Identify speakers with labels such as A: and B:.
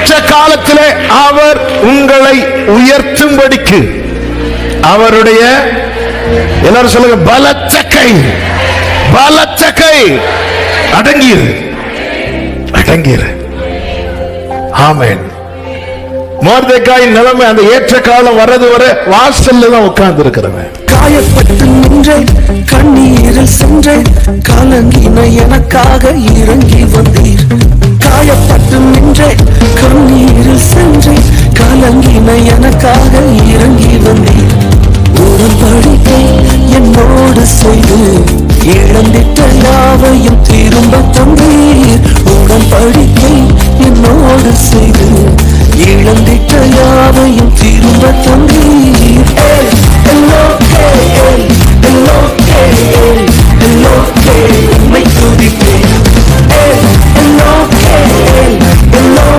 A: ஏற்ற காலத்திலே அவர் உங்களை உயர்த்தும்படிக்கு அவருடைய எல்லாரும் சொல்லுங்க, பலத்த கை, பலத்த கை. அடங்கிரு, அடங்கிரு. ஆமென். மொர்தெகாய் நிலைமை அந்த ஏற்ற காலம் வர்றது வரை வாசல்ல தான் உட்கார்ந்து இருக்கிறவன்.
B: காயப்பட்டு நின்றேன், கண்ணீரில் சென்றேன், கலங்கின எனக்காக இறங்கி வந்தீர். காயப்பட்டு நின்றேன், கண்ணீரில் சென்றேன், கலங்கின எனக்காக இறங்கி வந்தீர். உடன்படிக்கை என்னோடு செய்து இழந்திட்ட யாவையும் திரும்ப தந்தீர். உடன்படிக்கை என்னோடு செய்து இழந்திட்ட யாவையும் திரும்ப தந்தீர்.